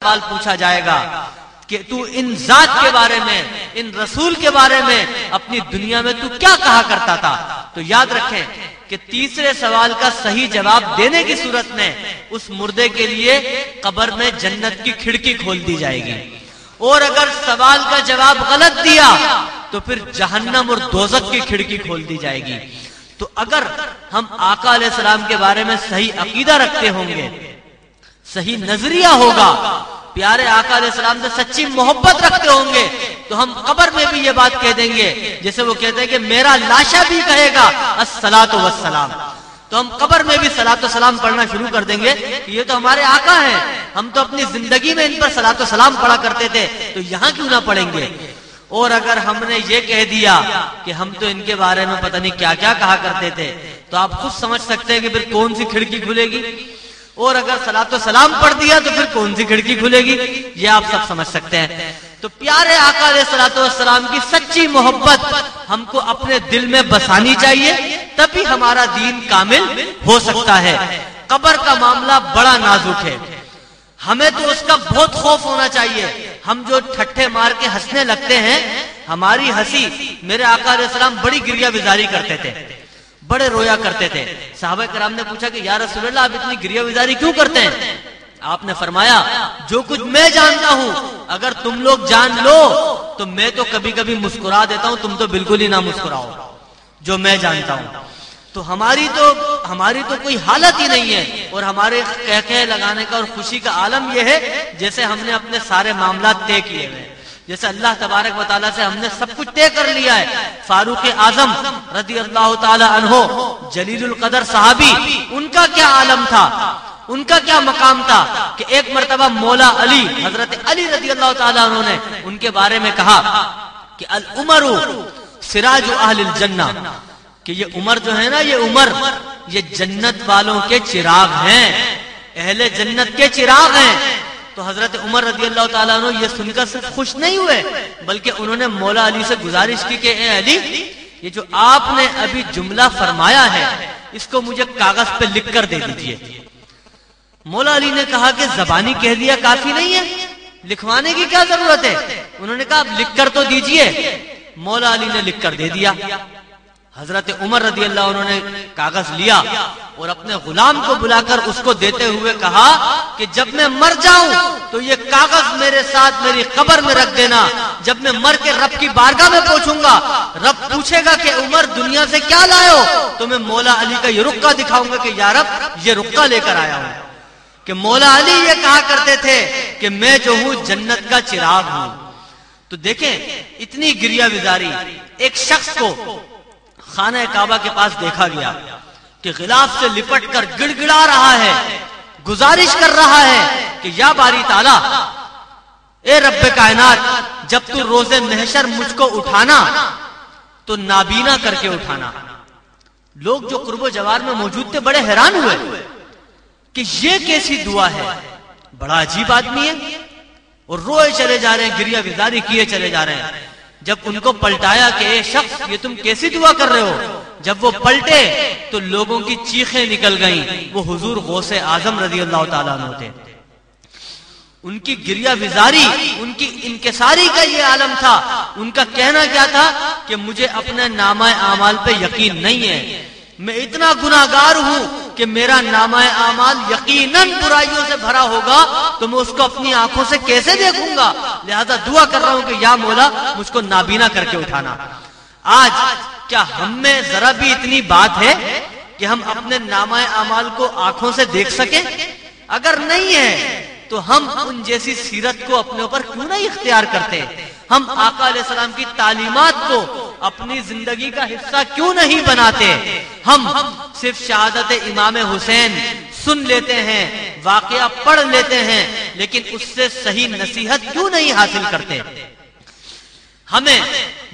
سوال پوچھا جائے گا کہ تو ان ذات کے بارے میں، ان رسول کے بارے میں اپنی دنیا میں تو کیا کہا کرتا تھا؟ تو یاد رکھیں کہ تیسرے سوال کا صحیح جواب دینے کی صورت میں اس مردے کے لیے قبر میں جنت کی کھڑکی کھول دی جائے گی، اور اگر سوال کا جواب غلط دیا تو پھر جہنم اور دوزخ کی کھڑکی کھول دی جائے گی۔ تو اگر ہم آقا علیہ السلام کے بارے میں صحیح عقیدہ رکھتے ہوں گے، صحیح نظریہ ہوگا، پیارے آقا علیہ السلام سے سچی محبت رکھتے ہوں گے، تو ہم قبر میں بھی یہ بات کہہ دیں گے جیسے وہ کہتے ہیں کہ میرا لاشا بھی کہے گا الصلاۃ والسلام، تو ہم قبر میں بھی صلاۃ و سلام پڑھنا شروع کر دیں گے کہ یہ تو ہمارے آقا ہیں، ہم تو اپنی زندگی میں ان پر صلاۃ و سلام پڑھا کرتے تھے، تو یہاں کیوں نہ پڑھیں گے؟ اور اگر ہم نے یہ کہہ دیا کہ ہم تو ان کے بارے میں پتہ نہیں کیا کیا کہا کرتے تھے، تو آپ خود سمجھ سکتے ہیں کہ پھر کون سی کھڑکی کھلے گی، اور اگر صلاۃ و سلام پڑھ دیا تو پھر کون سی کھڑکی کھلے گی، یہ آپ سب سمجھ سکتے ہیں۔ تو پیارے آقا علیہ الصلوۃ والسلام کی سچی محبت ہم کو اپنے دل میں بسانی چاہیے، تبھی ہمارا دین کامل ہو سکتا ہے۔ قبر کا معاملہ بڑا نازک ہے، ہمیں تو اس کا بہت خوف ہونا چاہیے۔ ہم جو ٹھٹھے مار کے ہنسنے لگتے ہیں، ہماری ہنسی، میرے آقا علیہ السلام بڑی گریہ وزاری کرتے تھے، بڑے رویا کرتے تھے۔ صحابہ کرام نے پوچھا کہ یا رسول اللہ آپ اتنی گریہ وزاری کیوں کرتے ہیں؟ آپ نے فرمایا جو کچھ میں جانتا ہوں اگر تم لوگ جان لو تو میں تو کبھی کبھی مسکرا دیتا ہوں، تم تو بالکل ہی نہ مسکراؤ جو میں جانتا ہوں۔ تو ہماری تو کوئی حالت ہی نہیں ہے، اور ہمارے کہکہے لگانے کا اور خوشی کا عالم یہ ہے جیسے ہم نے اپنے سارے معاملات طے کیے ہوئے، جیسے اللہ تبارک و تعالیٰ سے ہم نے سب کچھ طے کر لیا ہے۔ فاروق اعظم رضی اللہ تعالی عنہ، جلیل القدر صحابی، ان کا کیا عالم تھا، ان کا کیا مقام تھا کہ ایک مرتبہ مولا علی، حضرت علی رضی اللہ تعالی عنہ نے ان کے بارے میں کہا کہ العمر سراج اہل الجنہ، کہ یہ عمر جو ہے نا، یہ عمر یہ جنت والوں کے چراغ ہیں، اہل جنت کے چراغ ہیں۔ تو حضرت عمر رضی اللہ تعالیٰ عنہ یہ سن کر صرف خوش نہیں ہوئے، بلکہ انہوں نے مولا علی سے گزارش کی کہ اے علی، یہ جو آپ نے ابھی جملہ فرمایا ہے اس کو مجھے کاغذ پہ لکھ کر دے دیجئے۔ مولا علی نے کہا کہ زبانی کہہ دیا کافی نہیں ہے، لکھوانے کی کیا ضرورت ہے؟ انہوں نے کہا آپ لکھ کر تو دیجئے۔ مولا علی نے لکھ کر دے دیا۔ حضرت عمر رضی اللہ عنہ نے کاغذ لیا اور اپنے غلام کو بلا کر اس کو دیتے ہوئے کہا کہ جب میں مر جاؤں تو یہ کاغذ میرے ساتھ میری قبر میں رکھ دینا، جب میں مر کے رب کی بارگاہ میں پہنچوں گا، رب پوچھے گا کہ عمر دنیا سے کیا لائے ہو، تو میں مولا علی کا یہ رقعہ دکھاؤں گا کہ یا رب یہ رقعہ لے کر آیا ہوں، کہ مولا علی یہ کہا کرتے تھے کہ میں جو ہوں جنت کا چراغ ہوں۔ تو دیکھیں اتنی گریہ وزاری، ایک شخص کو خانہ کعبہ کے پاس دیکھا گیا کہ غلاف سے لپٹ کر گڑ گڑا رہا ہے، گزارش کر رہا ہے کہ یا باری تعالی، اے رب کائنات، جب تو روز محشر مجھ کو اٹھانا تو نابینا کر کے اٹھانا۔ لوگ جو قرب و جوار میں موجود تھے بڑے حیران ہوئے کہ یہ کیسی دعا ہے، بڑا عجیب آدمی ہے، اور روئے چلے جا رہے ہیں، گریہ وزاری کیے چلے جا رہے ہیں۔ جب ان کو پلٹایا کہ اے شخص یہ تم کیسی دعا کر رہے ہو، جب وہ پلٹے تو لوگوں کی چیخیں نکل گئیں، وہ حضور غوث اعظم رضی اللہ تعالیٰ عنہ تھے۔ ان کی گریہ وزاری، ان کی انکساری کا یہ عالم تھا۔ ان کا کہنا کیا تھا کہ مجھے اپنے نامہ اعمال پہ یقین نہیں ہے، میں اتنا گناہگار ہوں کہ میرا نامہ اعمال یقیناً برائیوں سے بھرا ہوگا، تو میں اس کو اپنی آنکھوں سے کیسے دیکھوں گا، لہذا دعا کر رہا ہوں کہ یا مولا مجھ کو نابینا کر کے اٹھانا۔ آج کیا ہم میں ذرا بھی اتنی بات ہے کہ ہم اپنے نامہ اعمال کو آنکھوں سے دیکھ سکیں؟ اگر نہیں ہے تو ہم ان جیسی سیرت کو اپنے اوپر کیوں نہیں اختیار کرتے؟ ہم آقا علیہ السلام کی تعلیمات کو اپنی زندگی کا حصہ کیوں نہیں بناتے؟ ہم صرف شہادت امام حسین سن لیتے ہیں، واقعہ پڑھ لیتے ہیں، لیکن اس سے صحیح نصیحت کیوں نہیں حاصل کرتے؟ ہمیں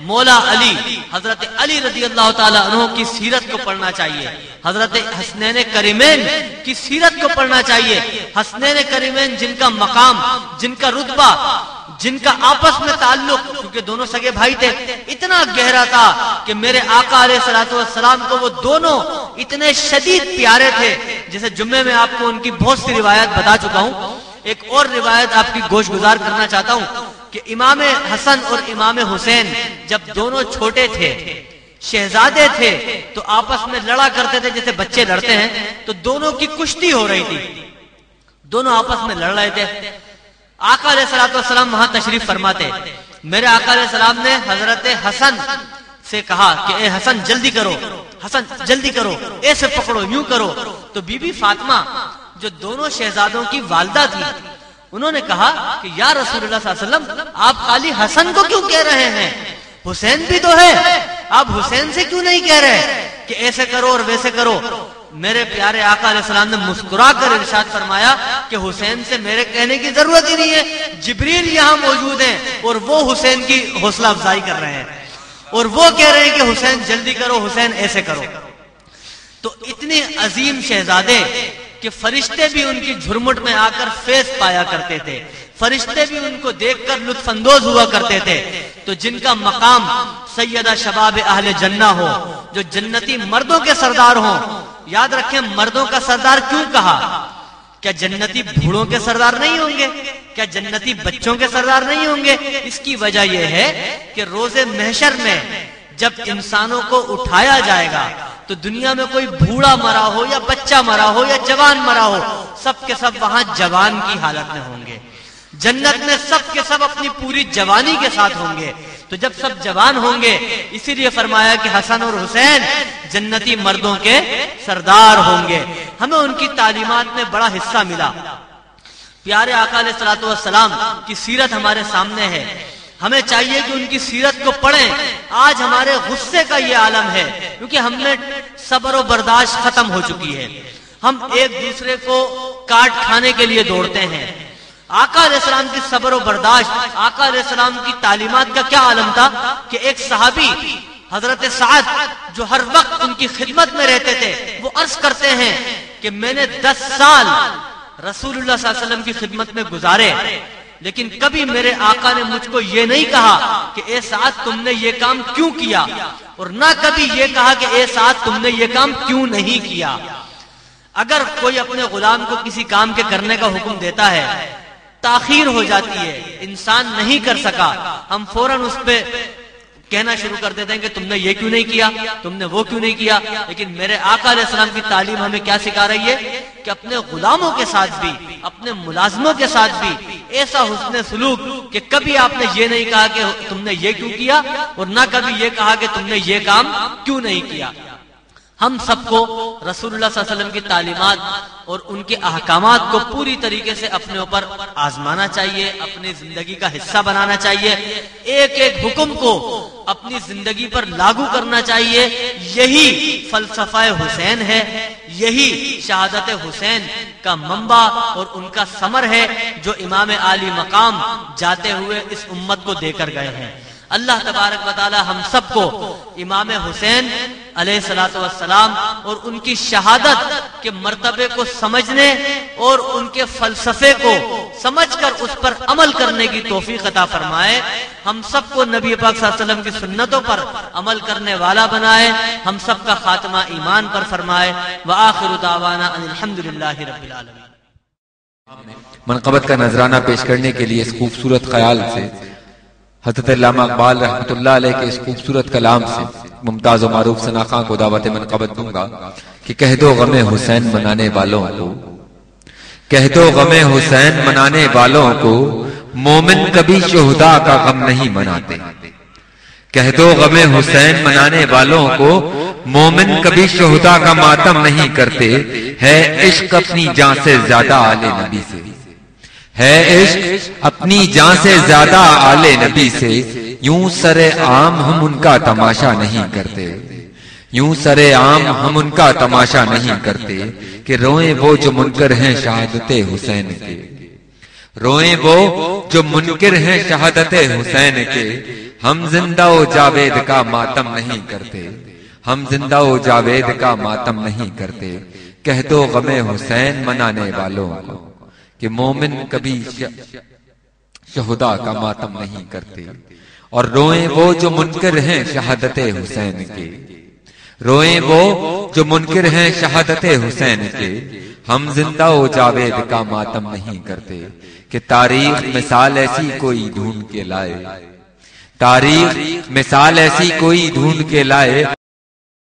مولا علی، حضرت علی رضی اللہ تعالی عنہ کی سیرت کو پڑھنا چاہیے، حضرت حسنین کریمین کی سیرت کو پڑھنا چاہیے۔ حسنین کریمین جن کا مقام، جن کا رتبہ، جن کا آپس میں تعلق، کیونکہ دونوں سگے بھائی تھے، اتنا گہرا تھا کہ میرے آقا علیہ الصلوۃ والسلام کو وہ دونوں اتنے شدید پیارے تھے، جیسے جمعے میں آپ کو ان کی بہت سی روایات بتا چکا ہوں۔ ایک اور روایت آپ کی گوش گزار کرنا چاہتا ہوں کہ امام حسن اور امام حسین جب دونوں چھوٹے تھے، شہزادے تھے، تو آپس میں لڑا کرتے تھے جیسے بچے لڑتے ہیں. تو دونوں کی کشتی ہو رہی تھی، دونوں آپس میں لڑ رہے تھے. آقا علیہ الصلوۃ والسلام وہاں تشریف فرماتے. میرے آقا علیہ السلام نے حضرت حسن سے کہا کہ اے حسن جلدی کرو، حسن جلدی کرو، ایسے پکڑو، یوں کرو. تو بی بی فاطمہ جو دونوں شہزادوں کی والدہ تھی، انہوں نے کہا کہ یا رسول اللہ صلی اللہ علیہ وسلم، آپ خالی حسن کو کیوں کہہ رہے ہیں؟ حسین بھی تو ہے، آپ حسین سے کیوں نہیں کہہ رہے کہ ایسے کرو اور ویسے کرو؟ میرے پیارے آقا علیہ السلام نے مسکرا کر ارشاد فرمایا کہ حسین سے میرے کہنے کی ضرورت ہی نہیں ہے، جبریل یہاں موجود ہیں اور وہ حسین کی حوصلہ افزائی کر رہے ہیں اور وہ کہہ رہے ہیں کہ حسین جلدی کرو، حسین ایسے کرو. تو اتنے عظیم شہزادے کہ فرشتے بھی ان کی جھرمٹ میں آ کر فیض پایا کرتے تھے، فرشتے بھی ان کو دیکھ کر لطف اندوز ہوا کرتے تھے. تو جن کا مقام سیدہ شباب اہل جنہ ہو، جو جنتی مردوں کے سردار ہوں. یاد رکھیں، مردوں کا سردار کیوں کہا؟ کیا جنتی بوڑھوں کے سردار نہیں ہوں گے؟ کیا جنتی بچوں کے سردار نہیں ہوں گے؟ اس کی وجہ یہ ہے کہ روز محشر میں جب انسانوں کو اٹھایا جائے گا تو دنیا میں کوئی بوڑھا مرا ہو یا بچہ مرا ہو یا جوان مرا ہو، سب کے سب وہاں جوان کی حالت میں ہوں گے. جنت میں سب کے سب اپنی پوری جوانی کے ساتھ ہوں گے. تو جب سب جوان ہوں گے، اسی لیے فرمایا کہ حسن اور حسین جنتی مردوں کے سردار ہوں گے. ہمیں ان کی تعلیمات میں بڑا حصہ ملا. پیارے آقا علیہ الصلوۃ والسلام کی سیرت ہمارے سامنے ہے، ہمیں چاہیے کہ ان کی سیرت کو پڑھیں. آج ہمارے غصے کا یہ عالم ہے کیونکہ ہم نے صبر و برداشت ختم ہو چکی ہے. ہم ایک دوسرے کو کاٹ کھانے کے لیے دوڑتے ہیں. آقا علیہ السلام کی صبر و برداشت، آقا علیہ السلام کی تعلیمات کا کیا عالم تھا کہ ایک صحابی حضرت سعد جو ہر وقت ان کی خدمت میں رہتے تھے، وہ عرض کرتے ہیں کہ میں نے 10 سال رسول اللہ صلی اللہ علیہ وسلم کی خدمت میں گزارے، لیکن کبھی میرے آقا نے مجھ کو یہ نہیں کہا کہ اے سعد تم نے یہ کام کیوں کیا، اور نہ کبھی یہ کہا کہ اے سعد تم نے یہ کام کیوں نہیں کیا. اگر کوئی اپنے غلام کو کسی کام کے کرنے کا حکم دیتا ہے، تاخیر ہو جاتی ہے، انسان نہیں کر سکا، ہم فوراً اس پہ کہنا شروع کر دیتے ہیں کہ تم نے یہ کیوں نہیں کیا، تم نے وہ کیوں نہیں کیا. لیکن میرے آقا علیہ السلام کی تعلیم ہمیں کیا سکھا رہی ہے کہ اپنے غلاموں کے ساتھ بھی، اپنے ملازموں کے ساتھ بھی ایسا حسن سلوک کہ کبھی آپ نے یہ نہیں کہا کہ تم نے یہ کیوں کیا، اور نہ کبھی یہ کہا کہ تم نے یہ کام کیوں نہیں کیا. ہم سب کو رسول اللہ صلی اللہ علیہ وسلم کی تعلیمات اور ان کے احکامات کو پوری طریقے سے اپنے اوپر آزمانا چاہیے، اپنی زندگی کا حصہ بنانا چاہیے، ایک ایک حکم کو اپنی زندگی پر لاگو کرنا چاہیے. یہی فلسفہ حسین ہے، یہی شہادت حسین کا منبع اور ان کا ثمر ہے جو امام عالی مقام جاتے ہوئے اس امت کو دے کر گئے ہیں. اللہ تبارک و تعالی ہم سب کو امام حسین علیہ الصلوۃ والسلام اور ان کی شہادت کے مرتبے کو سمجھنے اور ان کے فلسفے کو سمجھ کر اس پر عمل کرنے کی توفیق عطا فرمائے. ہم سب کو نبی پاک صلی اللہ علیہ وسلم کی سنتوں پر عمل کرنے والا بنائے. ہم سب کا خاتمہ ایمان پر فرمائے. وآخر دعوانا ان الحمدللہ رب العالمین. منقبت کا نذرانہ پیش کرنے کے لیے اس خوبصورت خیال سے حضرت علامہ اقبال رحمۃ اللہ علیہ کے اس خوبصورت کلام سے ممتاز و معروف ثناخواں کو دعوت منقبت دوں گا کہ کہہ دو غم حسین منانے والوں کو، کہہ دو غم حسین منانے والوں کو، مومن کبھی شہداء کا غم نہیں مناتے. کہہ دو غم حسین منانے والوں کو، مومن کبھی شہداء کا ماتم نہیں کرتے. ہے عشق اپنی جان سے زیادہ آل نبی سے، ہے عشق اپنی جان سے زیادہ آل نبی سے. یوں سر عام ہم ان کا تماشا نہیں کرتے، یوں سر عام ہم ان کا تماشا نہیں کرتے. کہ روئیں وہ جو منکر ہیں شہادت حسین کے، روئیں وہ جو منکر ہیں شہادت حسین کے. ہم زندہ و جاوید کا ماتم نہیں کرتے، ہم زندہ و جاوید کا ماتم نہیں کرتے. کہہ دو غم حسین منانے والوں کو کہ مومن کبھی شہداء کا ماتم نہیں کرتے. اور روئیں وہ جو منکر ہیں شہادت حسین کے، روئیں وہ جو منکر ہیں شہادت حسین کے، ہم زندہ و جاوید کا ماتم نہیں کرتے کہ تاریخ مثال ایسی کوئی ڈھونڈ کے لائے، تاریخ مثال ایسی کوئی ڈھونڈ کے لائے